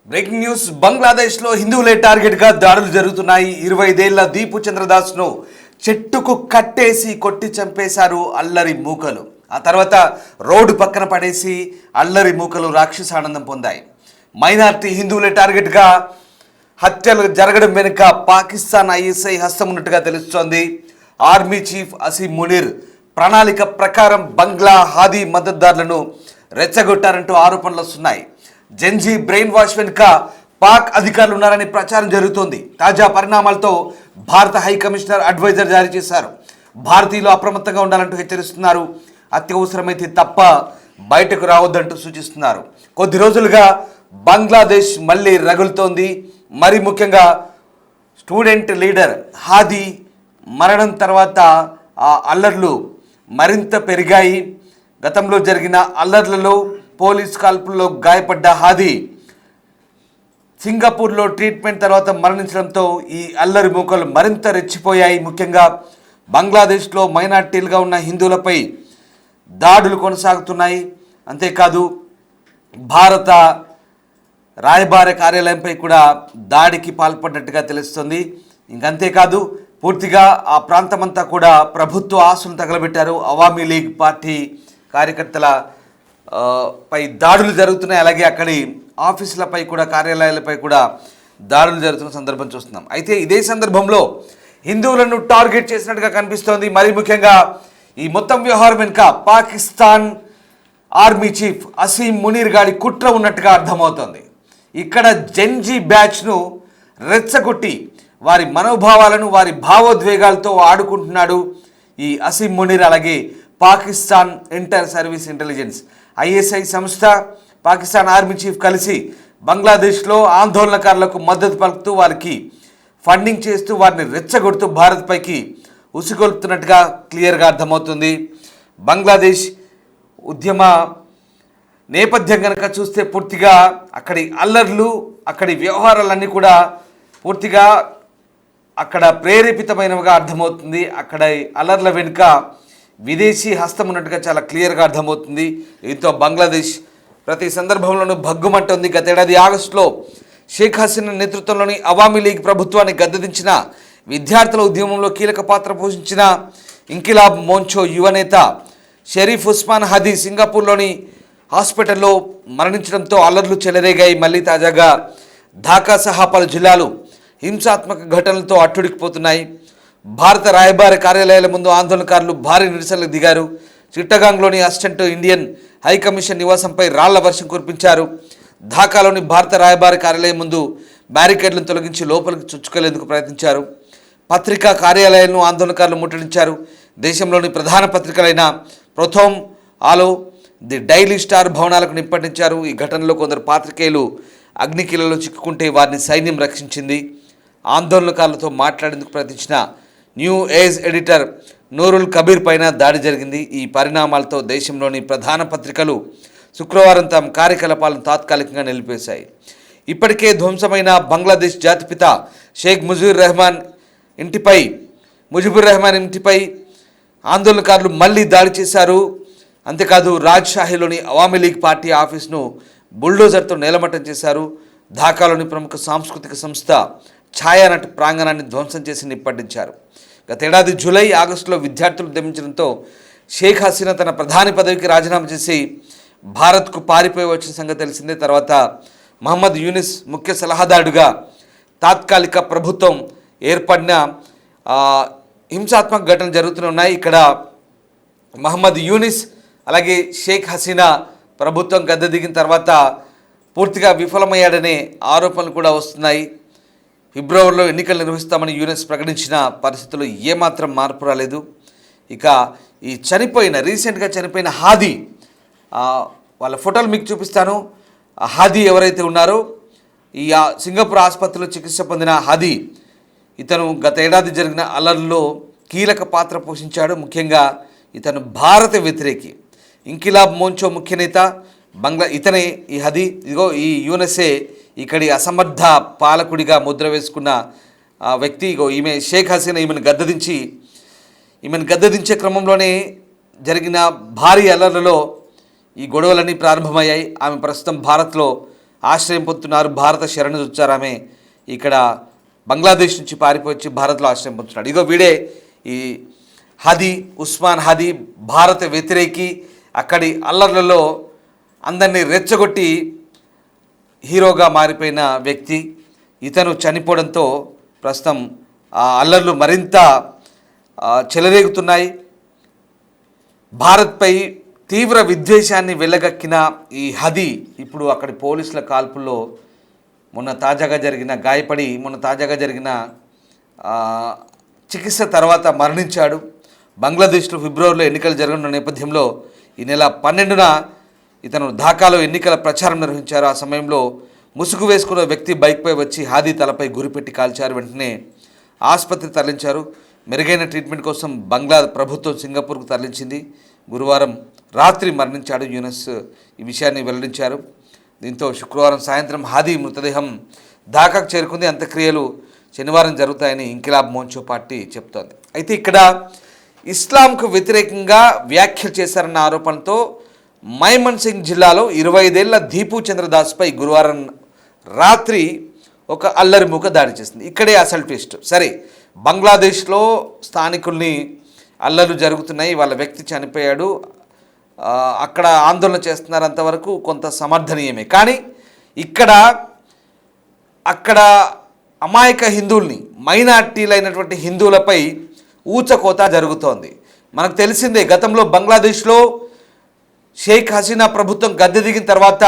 Breaking news. బంగ్లాదేశ్లో హిందువులే టార్గెట్గా దాడులు జరుగుతున్నాయి. 25 ఏళ్ల దీపు చంద్రదాస్ను చెట్టుకు కట్టేసి కొట్టి చంపేశారు అల్లరి మూకలు. ఆ తర్వాత రోడ్డు పక్కన పడేసి అల్లరి మూకలు రాక్షసానందం పొందాయి. మైనార్టీ హిందువులే టార్గెట్గా హత్యలు జరగడం వెనుక పాకిస్తాన్ ఐఎస్ఐ హస్తం ఉన్నట్టుగా తెలుస్తోంది. ఆర్మీ చీఫ్ అసీం మునీర్ ప్రణాళిక ప్రకారం బంగ్లా హాదీ మద్దతుదారులను రెచ్చగొట్టారంటూ ఆరోపణలు వస్తున్నాయి. జెన్జీ బ్రెయిన్ వాష్ వెనుక పాక్ అధికారులు ఉన్నారని ప్రచారం జరుగుతోంది. తాజా పరిణామాలతో భారత హై కమిషనర్ అడ్వైజర్ జారీ చేశారు. భారతీయులు అప్రమత్తంగా ఉండాలంటూ హెచ్చరిస్తున్నారు. అత్యవసరమైతే తప్ప బయటకు రావద్దంటూ సూచిస్తున్నారు. కొద్ది రోజులుగా బంగ్లాదేశ్ మళ్ళీ రగులుతోంది. మరి ముఖ్యంగా స్టూడెంట్ లీడర్ హాదీ మరణం తర్వాత ఆ అల్లర్లు మరింత పెరిగాయి. గతంలో జరిగిన అల్లర్లలో పోలీస్ కాల్పుల్లో గాయపడ్డ హాదీ సింగపూర్లో ట్రీట్మెంట్ తర్వాత మరణించడంతో ఈ అల్లరి మూకలు మరింత రెచ్చిపోయాయి. ముఖ్యంగా బంగ్లాదేశ్లో మైనార్టీలుగా ఉన్న హిందువులపై దాడులు కొనసాగుతున్నాయి. అంతేకాదు భారత రాయబార కార్యాలయంపై కూడా దాడికి పాల్పడినట్టుగా తెలుస్తుంది. ఇంకంతేకాదు పూర్తిగా ఆ ప్రాంతమంతా కూడా ప్రభుత్వ ఆస్తులు తగలబెట్టారు. అవామీ లీగ్ పార్టీ కార్యకర్తల పై దాడులు జరుగుతున్నాయి. అలాగే అక్కడి ఆఫీసులపై కూడా కార్యాలయాలపై కూడా దాడులు జరుగుతున్న సందర్భం చూస్తున్నాం. అయితే ఇదే సందర్భంలో హిందువులను టార్గెట్ చేసినట్టుగా కనిపిస్తోంది. మరి ముఖ్యంగా ఈ మొత్తం వ్యవహారం వెనుక పాకిస్తాన్ ఆర్మీ చీఫ్ అసీం మునీర్ గారి కుట్ర ఉన్నట్టుగా అర్థమవుతోంది. ఇక్కడ జెన్జీ బ్యాచ్ను రెచ్చగొట్టి వారి మనోభావాలను వారి భావోద్వేగాలతో ఆడుకుంటున్నాడు ఈ అసీం మునీర్. అలాగే Pakistan inter service intelligence ISI సంస్థ, పాకిస్తాన్ ఆర్మీ చీఫ్ కలిసి బంగ్లాదేశ్లో ఆందోళనకారులకు మద్దతు పలుకుతూ వారికి ఫండింగ్ చేస్తూ వారిని రెచ్చగొడుతూ భారత్ పైకి ఉసిగొల్పుతున్నట్టుగా క్లియర్గా అర్థమవుతుంది. బంగ్లాదేశ్ ఉద్యమ నేపథ్యం కనుక చూస్తే పూర్తిగా అక్కడి అల్లర్లు అక్కడి వ్యవహారాలన్నీ కూడా పూర్తిగా అక్కడ ప్రేరేపితమైనవిగా అర్థమవుతుంది. అక్కడ అల్లర్ల వెనుక విదేశీ హస్తం ఉన్నట్టుగా చాలా క్లియర్గా అర్థమవుతుంది. దీంతో బంగ్లాదేశ్ ప్రతి సందర్భంలోనూ భగ్గుమంటుంది. గతేడాది ఆగస్టులో షేక్ హసీనా నేతృత్వంలోని అవామీ లీగ్ ప్రభుత్వాన్ని గద్దెదించిన విద్యార్థుల ఉద్యమంలో కీలక పాత్ర పోషించిన ఇంకిలాబ్ మోంచో యువనేత షరీఫ్ ఉస్మాన్ హాదీ సింగపూర్లోని హాస్పిటల్లో మరణించడంతో అల్లర్లు చెలరేగాయి. మళ్ళీ తాజాగా ఢాకా సహా పలు జిల్లాలు హింసాత్మక ఘటనలతో అట్టుడికిపోతున్నాయి. భారత రాయబార కార్యాలయాల ముందు ఆందోళనకారులు భారీ నిరసనలకు దిగారు. చిట్టగాంగ్లోని అసిస్టెంట్ ఇండియన్ హై కమిషన్ నివాసంపై రాళ్ల వర్షం కురిపించారు. ఢాకాలోని భారత రాయబార కార్యాలయం ముందు బ్యారికేడ్లను తొలగించి లోపలికి చొచ్చుకెళ్లేందుకు ప్రయత్నించారు. పత్రికా కార్యాలయాలను ఆందోళనకారులు ముట్టడించారు. దేశంలోని ప్రధాన పత్రికలైన ప్రథమ్, ఆలో, ది డైలీ స్టార్ భవనాలకు నిప్పటించారు. ఈ ఘటనలో కొందరు పాత్రికేయులు అగ్నికీలలో చిక్కుకుంటే వారిని సైన్యం రక్షించింది. ఆందోళనకారులతో మాట్లాడేందుకు ప్రయత్నించిన new age editor Noorul Kabir పైన దాడి జరిగింది. ఈ పరిణామాలతో దేశంలోని ప్రధాన పత్రికలు శుక్రవారం తమ కార్యకలాపాలను తాత్కాలికంగా నిలిపేశాయి. ఇప్పటికే ధ్వంసమైన బంగ్లాదేశ్ జాతిపిత షేక్ ముజిబుర్ రెహమాన్ ఇంటిపై ఆందోళనకారులు మళ్ళీ దాడి చేశారు. అంతేకాదు రాజ్షాహీలోని అవామీ లీగ్ పార్టీ ఆఫీసును బుల్డోజర్తో నేలమట్టం చేశారు. ఢాకాలోని ప్రముఖ సాంస్కృతిక సంస్థ ఛాయానట్ ప్రాంగణాన్ని ధ్వంసం చేసి నిప్పటించారు. గతేడాది జూలై, ఆగస్టులో విద్యార్థులు ఉద్యమించడంతో షేక్ హసీనా తన ప్రధాని పదవికి రాజీనామా చేసి భారత్కు పారిపోయి వచ్చిన సంగతి తెలిసిందే. తర్వాత మహమ్మద్ యూనిస్ ముఖ్య సలహాదారుడుగా తాత్కాలిక ప్రభుత్వం ఏర్పడిన హింసాత్మక ఘటనలు జరుగుతూనే ఉన్నాయి. ఇక్కడ మహమ్మద్ యూనిస్ అలాగే షేక్ హసీనా ప్రభుత్వం గద్దె దిగిన తర్వాత పూర్తిగా విఫలమయ్యాడనే ఆరోపణలు కూడా వస్తున్నాయి. ఫిబ్రవరిలో ఎన్నికలు నిర్వహిస్తామని యూనిస్ ప్రకటించిన పరిస్థితుల్లో ఏమాత్రం మార్పు రాలేదు. ఇక ఈ రీసెంట్గా చనిపోయిన హాదీ వాళ్ళ ఫోటోలు మీకు చూపిస్తాను. హాదీ ఎవరైతే ఉన్నారో ఈ సింగపూర్ ఆసుపత్రిలో చికిత్స పొందిన హాదీ, ఇతను గత ఏడాది జరిగిన అల్లర్లలో కీలక పాత్ర పోషించాడు. ముఖ్యంగా ఇతను భారత వ్యతిరేకి, ఇంకిలాబ్ మోంచో ముఖ్య నేత ఇతనే ఈ హాదీ. ఇదిగో ఈ యూనెస్ఏ ఇక్కడి అసమర్థ పాలకుడిగా ముద్ర వేసుకున్న వ్యక్తి. ఇగో ఈమె షేక్ హసీనా ఈమెను గద్దెదించే క్రమంలోనే జరిగిన భారీ అల్లర్లలో ఈ గొడవలన్నీ ప్రారంభమయ్యాయి. ఆమె ప్రస్తుతం భారత్లో ఆశ్రయం పొందుతున్నారు. భారత శరణు వచ్చారామే ఇక్కడ బంగ్లాదేశ్ నుంచి పారిపోయి వచ్చి భారత్లో ఆశ్రయం పొందుతున్నాడు. ఇగో వీడే ఈ హదీ, ఉస్మాన్ హదీ, భారత వ్యతిరేకి, అక్కడి అల్లర్లలో అందరినీ రెచ్చగొట్టి హీరోగా మారిపోయిన వ్యక్తి. ఇతను చనిపోవడంతో ప్రస్తుతం ఆ అల్లర్లు మరింత చెలరేగుతున్నాయి. భారత్పై తీవ్ర విద్వేషాన్ని వెళ్ళగక్కిన ఈ హదీ ఇప్పుడు అక్కడి పోలీసుల కాల్పుల్లో మొన్న తాజాగా జరిగిన చికిత్స తర్వాత మరణించాడు. బంగ్లాదేశ్లో ఫిబ్రవరిలో ఎన్నికలు జరగనున్న నేపథ్యంలో ఈ నెల 12న ఇతను ఢాకాలో ఎన్నికల ప్రచారం నిర్వహించారు. ఆ సమయంలో ముసుగు వేసుకున్న వ్యక్తి బైక్పై వచ్చి హాదీ తలపై గురిపెట్టి కాల్చారు. వెంటనే ఆసుపత్రి తరలించారు. మెరుగైన ట్రీట్మెంట్ కోసం బంగ్లా ప్రభుత్వం సింగపూర్కు తరలించింది. గురువారం రాత్రి మరణించాడు. యూనస్ ఈ విషయాన్ని వెల్లడించారు. దీంతో శుక్రవారం సాయంత్రం హాదీ మృతదేహం ఢాకాకు చేరుకుంది. అంత్యక్రియలు శనివారం జరుగుతాయని ఇంకిలాబ్ మోర్చా పార్టీ చెప్తోంది. అయితే ఇక్కడ ఇస్లాంకు వ్యతిరేకంగా వ్యాఖ్యలు చేశారన్న ఆరోపణతో మైమన్ సింగ్ జిల్లాలో 25 ఏళ్ల దీపు చంద్రదాస్పై గురువారం రాత్రి ఒక అల్లరి మూక దాడి చేసింది. ఇక్కడే అసలు ట్విస్ట్. సరే, బంగ్లాదేశ్లో స్థానికుల్ని అల్లర్లు జరుగుతున్నాయి, వాళ్ళ వ్యక్తి చనిపోయాడు, అక్కడ ఆందోళన చేస్తున్నారు, అంతవరకు కొంత సమర్థనీయమే. కానీ అక్కడ అమాయక హిందువుల్ని, మైనార్టీలైనటువంటి హిందువులపై ఊచకోత జరుగుతోంది. మనకు తెలిసిందే, గతంలో బంగ్లాదేశ్లో షేక్ హసీనా ప్రభుత్వం గద్దె దిగిన తర్వాత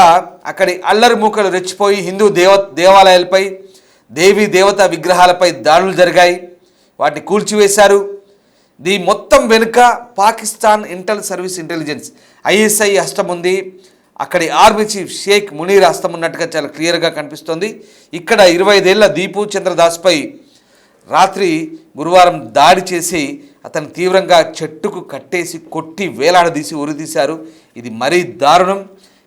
అక్కడి అల్లరి మూకలు రెచ్చిపోయి హిందూ దేవాలయాలపై, దేవీ దేవతా విగ్రహాలపై దాడులు జరిగాయి, వాటిని కూల్చివేశారు. దీని మొత్తం వెనుక పాకిస్తాన్ ఇంటెలిజెన్స్ ISI హస్తం ఉంది. అక్కడి ఆర్మీ చీఫ్ షేక్ మునీర్ హస్తం ఉన్నట్టుగా చాలా క్లియర్గా కనిపిస్తోంది. ఇక్కడ 25 ఏళ్ల దీపు చంద్రదాస్పై రాత్రి గురువారం దాడి చేసి అతను తీవ్రంగా చెట్టుకు కట్టేసి కొట్టి వేలాడదీసి ఉరితీశారు. ఇది మరీ దారుణం.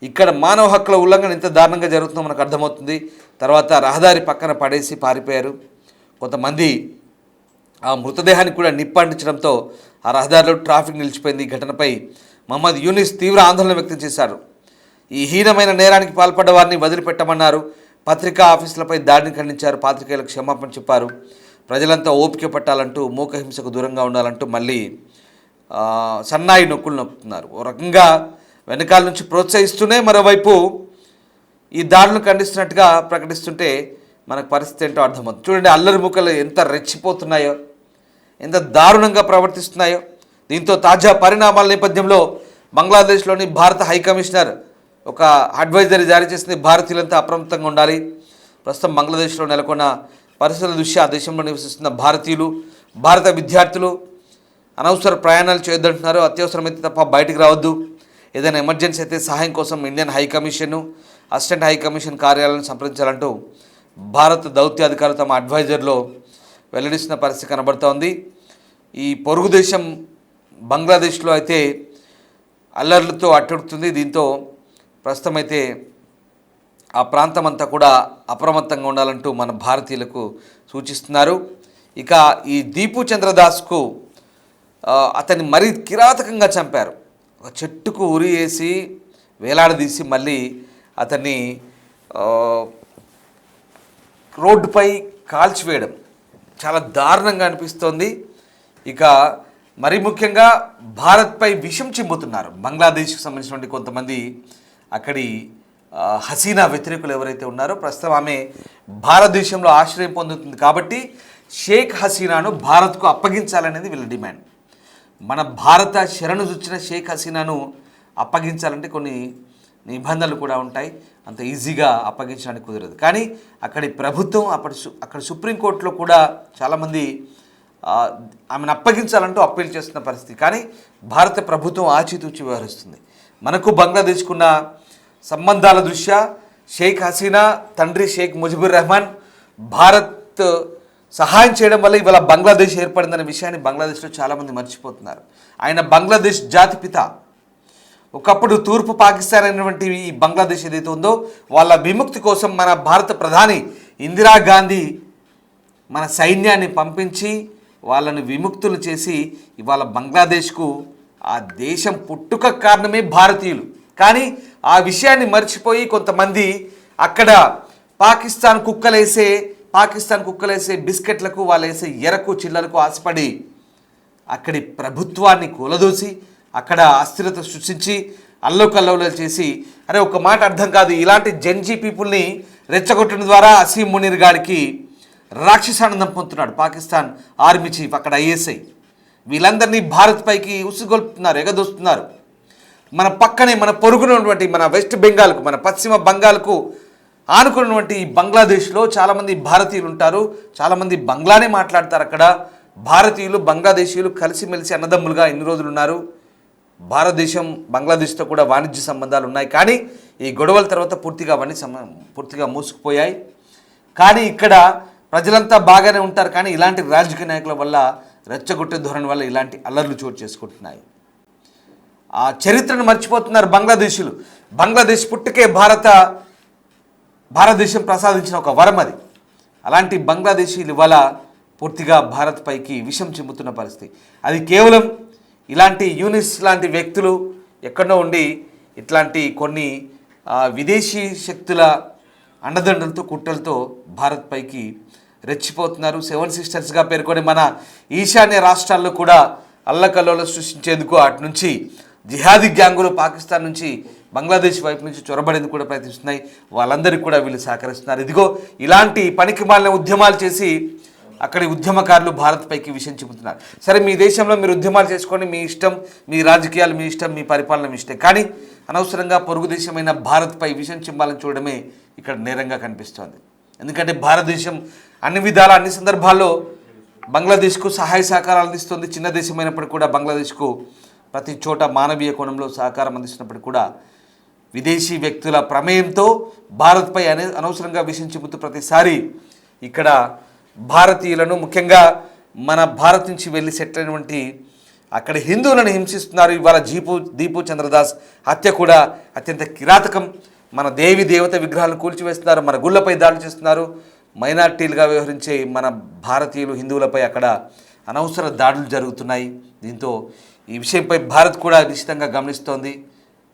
ఇక్కడ మానవ హక్కుల ఉల్లంఘన ఎంత దారుణంగా జరుగుతుందో మనకు అర్థమవుతుంది. తర్వాత రహదారి పక్కన పడేసి పారిపోయారు. కొంతమంది ఆ మృతదేహాన్ని కూడా నిప్పంటించడంతో ఆ రహదారిలో ట్రాఫిక్ నిలిచిపోయింది. ఈ ఘటనపై మహమ్మద్ యూనిస్ తీవ్ర ఆందోళన వ్యక్తం చేశారు. ఈ హీనమైన నేరానికి పాల్పడ్డ వారిని వదిలిపెట్టమన్నారు. పత్రికా ఆఫీసులపై దాడిని ఖండించారు. పాత్రికేయులకు క్షమాపణ చెప్పారు. ప్రజలంతా ఓపిక పట్టాలంటూ, మూకహింసకు దూరంగా ఉండాలంటూ మళ్ళీ సన్నాయి నొక్కులు నొక్కుతున్నారు. ఓ రకంగా వెనకాల నుంచి ప్రోత్సహిస్తూనే మరోవైపు ఈ దాడులను ఖండిస్తున్నట్టుగా ప్రకటిస్తుంటే మనకు పరిస్థితి ఏంటో అర్థమవుతుంది. చూడండి, అల్లరి మూకలు ఎంత రెచ్చిపోతున్నాయో, ఎంత దారుణంగా ప్రవర్తిస్తున్నాయో. దీంతో తాజా పరిణామాల నేపథ్యంలో బంగ్లాదేశ్లోని భారత హైకమిషనర్ ఒక అడ్వైజరీ జారీ చేసింది. భారతీయులంతా అప్రమత్తంగా ఉండాలి. ప్రస్తుతం బంగ్లాదేశ్లో నెలకొన్న పరిస్థితుల దృష్ట్యా ఆ దేశంలో నివసిస్తున్న భారతీయులు, భారత విద్యార్థులు అనవసర ప్రయాణాలు చేయొద్దంటున్నారు. అత్యవసరమైతే తప్ప బయటికి రావద్దు. ఏదైనా ఎమర్జెన్సీ అయితే సహాయం కోసం ఇండియన్ హైకమిషన్, అసిస్టెంట్ హైకమిషన్ కార్యాలయాలను సంప్రదించాలంటూ భారత దౌత్యాధికారులు తమ అడ్వైజర్లో వెల్లడిస్తున్న పరిస్థితి కనబడుతోంది. ఈ పొరుగు దేశం బంగ్లాదేశ్లో అయితే అల్లర్లతో అట్టుడుతుంది. దీంతో ప్రస్తుతం అయితే ఆ ప్రాంతం అంతా కూడా అప్రమత్తంగా ఉండాలంటూ మన భారతీయులకు సూచిస్తున్నారు. ఇక ఈ దీపు చంద్రదాస్కు అతన్ని మరీ కిరాతకంగా చంపారు. ఒక చెట్టుకు ఉరి వేసి వేలాడదీసి మళ్ళీ అతన్ని రోడ్డుపై కాల్చివేయడం చాలా దారుణంగా అనిపిస్తోంది. ఇక మరీ ముఖ్యంగా భారత్పై విషం చిమ్ముతున్నారు బంగ్లాదేశ్కి సంబంధించినటువంటి కొంతమంది అక్కడి హసీనా వ్యతిరేకులు ఎవరైతే ఉన్నారో. ప్రస్తుతం ఆమె భారతదేశంలో ఆశ్రయం పొందుతుంది కాబట్టి షేక్ హసీనాను భారత్కు అప్పగించాలనేది వీళ్ళ డిమాండ్. మన భారత శరణు చొచ్చిన షేక్ హసీనాను అప్పగించాలంటే కొన్ని నిబంధనలు కూడా ఉంటాయి. అంత ఈజీగా అప్పగించడానికి కుదరదు. కానీ అక్కడి ప్రభుత్వం అక్కడ సుప్రీంకోర్టులో కూడా చాలామంది ఆమెను అప్పగించాలంటూ అప్పీల్ చేస్తున్న పరిస్థితి. కానీ భారత ప్రభుత్వం ఆచితూచి వ్యవహరిస్తుంది. మనకు బంగ్లాదేశ్కున్న సంబంధాల దృష్ట్యా షేక్ హసీనా తండ్రి షేక్ ముజిబుర్ రెహమాన్ భారత్ సహాయం చేయడం వల్ల ఇవాళ బంగ్లాదేశ్ ఏర్పడిందనే విషయాన్ని బంగ్లాదేశ్లో చాలామంది మర్చిపోతున్నారు. ఆయన బంగ్లాదేశ్ జాతిపిత. ఒకప్పుడు తూర్పు పాకిస్తాన్ అయినటువంటి ఈ బంగ్లాదేశ్ ఏదైతే ఉందో వాళ్ళ విముక్తి కోసం మన భారత ప్రధాని ఇందిరాగాంధీ మన సైన్యాన్ని పంపించి వాళ్ళని విముక్తులు చేసి ఇవాళ బంగ్లాదేశ్కు ఆ దేశం పుట్టుక కారణమే భారతీయులు. కానీ ఆ విషయాన్ని మర్చిపోయి కొంతమంది అక్కడ పాకిస్తాన్ కుక్కలేసే బిస్కెట్లకు వాళ్ళు వేసే ఎరకు చిల్లరకు ఆశపడి అక్కడి ప్రభుత్వాన్ని కూలదోసి అక్కడ అస్థిరత సృష్టించి అల్లోకల్లోలాలు చేసి, అరే ఒక మాట అర్థం కాదు, ఇలాంటి జెన్జీ పీపుల్ని రెచ్చగొట్టడం ద్వారా అసీం మునీర్ గారికి రాక్షసానందం పొందుతున్నాడు పాకిస్తాన్ ఆర్మీ చీఫ్, అక్కడ ఐఎస్ఐ. వీళ్ళందరినీ భారత్ పైకి ఉసుగొల్పుతున్నారు, ఎగదోస్తున్నారు. మన పక్కనే మన పొరుగునటువంటి మన వెస్ట్ బెంగాల్కు, మన పశ్చిమ బంగాల్కు ఆనుకున్నటువంటి బంగ్లాదేశ్లో చాలామంది భారతీయులు ఉంటారు, చాలామంది బంగ్లానే మాట్లాడతారు. అక్కడ భారతీయులు బంగ్లాదేశీయులు కలిసిమెలిసి అన్నదమ్ములుగా ఎన్ని రోజులు ఉన్నారు. భారతదేశం బంగ్లాదేశ్తో కూడా వాణిజ్య సంబంధాలు ఉన్నాయి, కానీ ఈ గొడవల తర్వాత పూర్తిగా మూసుకుపోయాయి. కానీ ఇక్కడ ప్రజలంతా బాగానే ఉంటారు, కానీ ఇలాంటి రాజకీయ నాయకుల వల్ల, రెచ్చగొట్టే ధోరణి వల్ల ఇలాంటి అల్లర్లు చోటు చేసుకుంటున్నాయి. ఆ చరిత్రను మర్చిపోతున్నారు బంగ్లాదేశీయులు. బంగ్లాదేశ్ పుట్టుకే భారతదేశం ప్రసాదించిన ఒక వరం అది. అలాంటి బంగ్లాదేశీయులు ఇవాళ పూర్తిగా భారత్ పైకి విషం చిమ్ముతున్న పరిస్థితి. అది కేవలం ఇలాంటి యూనిస్ లాంటి వ్యక్తులు ఎక్కడో ఉండి ఇట్లాంటి కొన్ని విదేశీ శక్తుల అండదండలతో కుట్రలతో భారత్ పైకి రెచ్చిపోతున్నారు. 7 సిస్టర్స్గా పేర్కొని మన ఈశాన్య రాష్ట్రాల్లో కూడా అల్లకల్లోలం సృష్టించేందుకు అటు నుంచి జిహాదీ గ్యాంగులు పాకిస్తాన్ నుంచి బంగ్లాదేశ్ వైపు నుంచి చొరబడేందుకు కూడా ప్రయత్నిస్తున్నాయి. వాళ్ళందరికీ కూడా వీళ్ళు సహకరిస్తున్నారు. ఇదిగో ఇలాంటి పనికిమాలిన ఉద్యమాలు చేసి అక్కడి ఉద్యమకారులు భారత్ పైకి విషయం చెబుతున్నారు. సరే, మీ దేశంలో మీరు ఉద్యమాలు చేసుకోండి, మీ ఇష్టం, మీ రాజకీయాలు మీ ఇష్టం, మీ పరిపాలన మీ ఇష్టం, కానీ అనవసరంగా పొరుగు దేశమైన భారత్పై విషయం చిమ్మాలని చూడడమే ఇక్కడ నేరంగా కనిపిస్తోంది. ఎందుకంటే భారతదేశం అన్ని విధాల అన్ని సందర్భాల్లో బంగ్లాదేశ్కు సహాయ సహకారాలు అందిస్తుంది. చిన్న దేశమైనప్పటికీ కూడా బంగ్లాదేశ్కు ప్రతి చోట మానవీయ కోణంలో సహకారం అందిస్తున్నప్పటికీ కూడా విదేశీ వ్యక్తుల ప్రమేయంతో భారత్పై అనవసరంగా విషయం చెబుతూ ప్రతిసారి ఇక్కడ భారతీయులను, ముఖ్యంగా మన భారత్ నుంచి వెళ్ళి సెటిల్ అయినటువంటి అక్కడ హిందువులను హింసిస్తున్నారు. ఇవాళ దీపు చంద్రదాస్ హత్య కూడా అత్యంత కిరాతకం. మన దేవత విగ్రహాలను కూల్చివేస్తున్నారు, మన గుళ్ళపై దాడులు చేస్తున్నారు. మైనార్టీలుగా వ్యవహరించే మన భారతీయులు హిందువులపై అక్కడ అనవసర దాడులు జరుగుతున్నాయి. దీంతో ఈ విషయంపై భారత్ కూడా నిశ్చితంగా గమనిస్తోంది.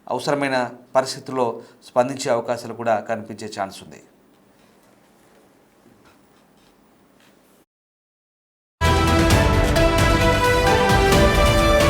అవసరమైన పరిస్థితుల్లో స్పందించే అవకాశాలు కూడా కనిపించే ఛాన్స్ ఉంది.